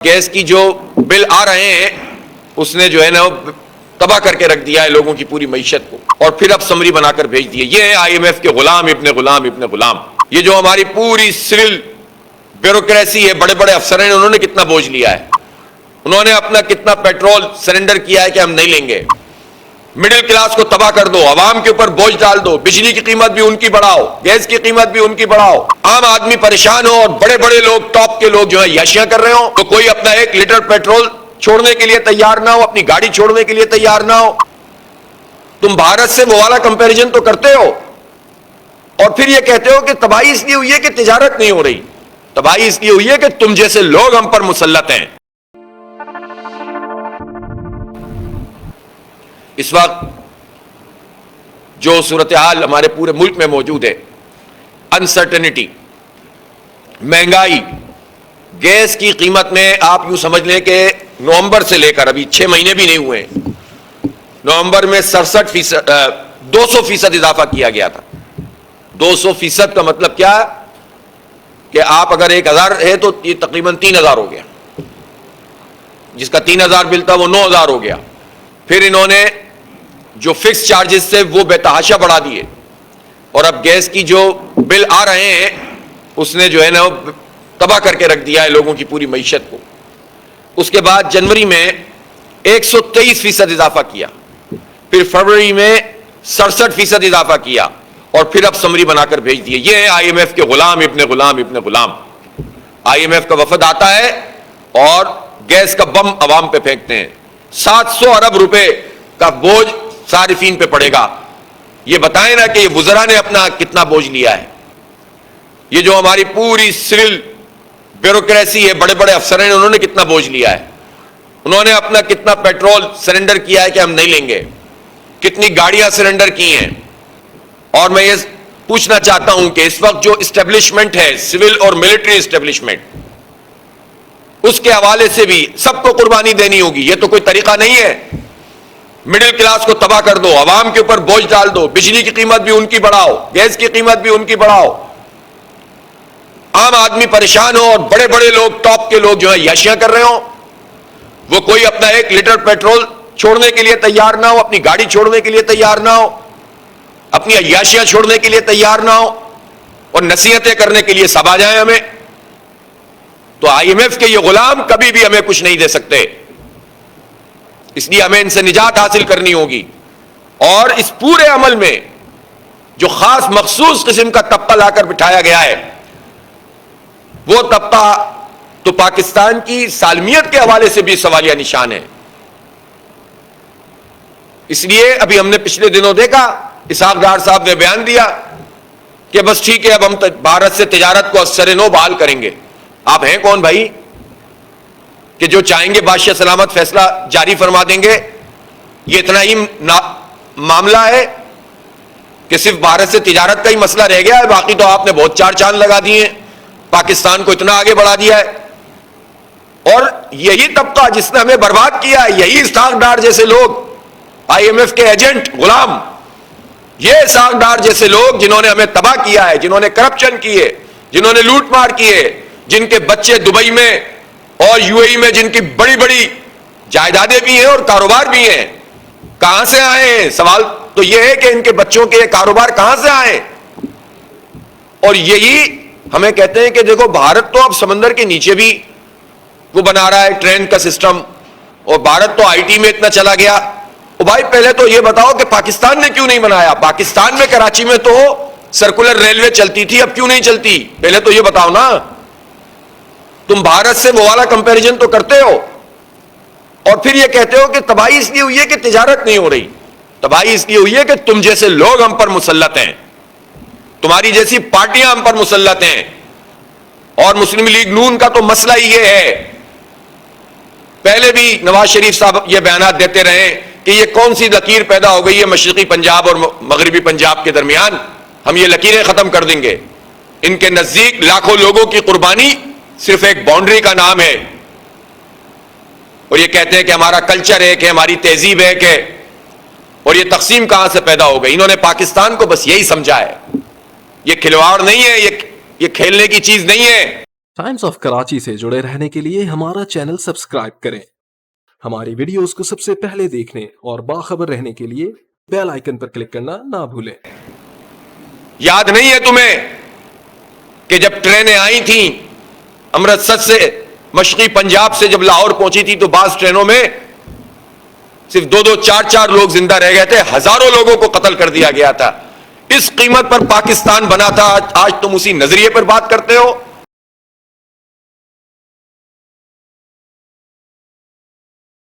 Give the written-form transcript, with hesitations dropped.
Gas کی جو بل آ رہے ہیں اس نے جو ہے نا تباہ کر کے رکھ دیا ہے لوگوں کی پوری معیشت کو، اور پھر اب سمری بنا کر بھیج دیے۔ یہ ہے آئی ایم ایف کے غلام ابن غلام۔ یہ جو ہماری پوری سول بیوروکریسی ہے، بڑے بڑے افسر ہیں، انہوں نے کتنا بوجھ لیا ہے، انہوں نے اپنا کتنا پیٹرول سرنڈر کیا ہے کہ ہم نہیں لیں گے۔ مڈل کلاس کو تباہ کر دو، عوام کے اوپر بوجھ ڈال دو، بجلی کی قیمت بھی ان کی بڑھاؤ، گیس کی قیمت بھی ان کی بڑھاؤ، عام آدمی پریشان ہو اور بڑے بڑے لوگ، ٹاپ کے لوگ جو ہے یاشیاں کر رہے ہوں، تو کوئی اپنا 1 لیٹر پیٹرول چھوڑنے کے لیے تیار نہ ہو، اپنی گاڑی چھوڑنے کے لیے تیار نہ ہو۔ تم بھارت سے وہ والا کمپیریزن تو کرتے ہو اور پھر یہ کہتے ہو کہ تباہی اس لیے ہوئی ہے کہ تجارت نہیں ہو رہی۔ تباہی اس لیے ہوئی ہے کہ تم جیسے لوگ ہم پر مسلط ہیں۔ اس وقت جو صورتحال ہمارے پورے ملک میں موجود ہے، انسرٹنٹی، مہنگائی، گیس کی قیمت میں آپ یوں سمجھ لیں کہ نومبر سے لے کر ابھی 6 مہینے بھی نہیں ہوئے، نومبر میں 200% اضافہ کیا گیا تھا۔ 200% کا مطلب کیا کہ آپ اگر 1000 ہے تو یہ تقریباً 3000 ہو گیا، جس کا 3000 بل تھا وہ 9000 ہو گیا۔ پھر انہوں نے جو فکس چارجز تھے وہ بے تحاشا بڑھا دیے، اور اب گیس کی جو بل آ رہے ہیں اس نے جو ہے نا تباہ کر کے رکھ دیا ہے لوگوں کی پوری معیشت کو۔ اس کے بعد جنوری میں 123% اضافہ کیا، پھر فروری میں 67% اضافہ کیا، اور پھر اب سمری بنا کر بھیج دیے۔ یہ ہے آئی ایم ایف کے غلام ابن غلام۔ آئی ایم ایف کا وفد آتا ہے اور گیس کا بم عوام پہ پھینکتے ہیں۔ 700 ارب روپے کا بوجھ صارفین پہ پڑے گا۔ یہ بتائیں نا کہ یہ وزراء نے اپنا کتنا بوجھ لیا ہے۔ یہ جو ہماری پوری سول بیوروکریسی ہے، بڑے بڑے افسر ہیں، انہوں نے کتنا بوجھ لیا ہے، انہوں نے اپنا کتنا پیٹرول سرنڈر کیا ہے کہ ہم نہیں لیں گے، کتنی گاڑیاں سرنڈر کی ہیں۔ اور میں یہ پوچھنا چاہتا ہوں کہ اس وقت جو اسٹیبلشمنٹ ہے، سول اور ملٹری اسٹیبلشمنٹ، اس کے حوالے سے بھی سب کو قربانی دینی ہوگی۔ یہ تو کوئی طریقہ نہیں ہے۔ مڈل کلاس کو تباہ کر دو، عوام کے اوپر بوجھ ڈال دو، بجلی کی قیمت بھی ان کی بڑھاؤ، گیس کی قیمت بھی ان کی بڑھاؤ، عام آدمی پریشان ہو اور بڑے بڑے لوگ، ٹاپ کے لوگ جو ہے یاشیاں کر رہے ہوں، وہ کوئی اپنا 1 لیٹر پیٹرول چھوڑنے کے لیے تیار نہ ہو، اپنی گاڑی چھوڑنے کے لیے تیار نہ ہو، اپنی عیاشیاں چھوڑنے کے لیے تیار نہ ہو، اور نصیحتیں کرنے کے لیے سب آ جائیں ہمیں۔ تو آئی ایم ایف کے یہ غلام کبھی بھی ہمیں کچھ نہیں دے سکتے، اس لیے ہمیں ان سے نجات حاصل کرنی ہوگی۔ اور اس پورے عمل میں جو خاص مخصوص قسم کا طبقہ لا کر بٹھایا گیا ہے، وہ طبقہ تو پاکستان کی سالمیت کے حوالے سے بھی سوالیہ نشان ہے۔ اس لیے ابھی ہم نے پچھلے دنوں دیکھا، اسحاق ڈار صاحب نے بیان دیا کہ بس ٹھیک ہے، اب ہم بھارت سے تجارت کو ازسر نو بحال کریں گے۔ آپ ہیں کون بھائی کہ جو چاہیں گے بادشاہ سلامت فیصلہ جاری فرما دیں گے؟ یہ اتنا ہی معاملہ ہے کہ صرف بھارت سے تجارت کا ہی مسئلہ رہ گیا ہے، باقی تو آپ نے بہت 4 چاند لگا دیے ہیں، پاکستان کو اتنا آگے بڑھا دیا ہے۔ اور یہی طبقہ جس نے ہمیں برباد کیا ہے، یہی اسحاق ڈار جیسے لوگ، آئی ایم ایف کے ایجنٹ، غلام، یہ اسحاق ڈار جیسے لوگ جنہوں نے ہمیں تباہ کیا ہے، جنہوں نے کرپشن کی ہے، جنہوں نے لوٹ مار کی ہے، جن کے بچے دبئی میں اور یو اے ای میں، جن کی بڑی بڑی جائیدادیں بھی ہیں اور کاروبار بھی ہیں، کہاں سے آئے ہیں؟ سوال تو یہ ہے کہ ان کے بچوں کے کاروبار کہاں سے آئے؟ اور یہی ہمیں کہتے ہیں کہ دیکھو بھارت تو اب سمندر کے نیچے بھی وہ بنا رہا ہے ٹرین کا سسٹم، اور بھارت تو آئی ٹی میں اتنا چلا گیا۔ او بھائی پہلے تو یہ بتاؤ کہ پاکستان نے کیوں نہیں بنایا؟ پاکستان میں کراچی میں تو سرکولر ریلوے چلتی تھی، اب کیوں نہیں چلتی؟ پہلے تو یہ بتاؤ نا۔ تم بھارت سے وہ والا کمپیریزن تو کرتے ہو اور پھر یہ کہتے ہو کہ تباہی اس لیے ہوئی ہے کہ تجارت نہیں ہو رہی۔ تباہی اس لیے ہوئی ہے کہ تم جیسے لوگ ہم پر مسلط ہیں، تمہاری جیسی پارٹیاں ہم پر مسلط ہیں۔ اور مسلم لیگ نون کا تو مسئلہ ہی یہ ہے، پہلے بھی نواز شریف صاحب یہ بیانات دیتے رہے کہ یہ کون سی لکیر پیدا ہو گئی ہے مشرقی پنجاب اور مغربی پنجاب کے درمیان، ہم یہ لکیریں ختم کر دیں گے۔ ان کے نزدیک لاکھوں لوگوں کی قربانی صرف ایک باؤنڈری کا نام ہے، اور یہ کہتے ہیں کہ ہمارا کلچر ہے، کہ ہماری تہذیب ہے، کہ اور یہ تقسیم کہاں سے پیدا ہو گئی؟ انہوں نے پاکستان کو بس یہی سمجھا ہے۔ یہ کھلواڑ نہیں ہے، یہ کھیلنے کی چیز نہیں ہے۔ ٹائمز آف کراچی سے جڑے رہنے کے لیے ہمارا چینل سبسکرائب کریں. ہماری ویڈیوز کو سب سے پہلے دیکھنے اور باخبر رہنے کے لیے بیل آئیکن پر کلک کرنا نہ بھولیں. یاد نہیں ہے تمہیں کہ جب ٹرینیں آئی تھیں امرتسر سے مشرقی پنجاب سے جب لاہور پہنچی تھی تو بعض ٹرینوں میں صرف 2-2 4-4 لوگ زندہ رہ گئے تھے, ہزاروں لوگوں کو قتل کر دیا گیا تھا. اس قیمت پر پاکستان بنا تھا. آج تم اسی نظریے پر بات کرتے ہو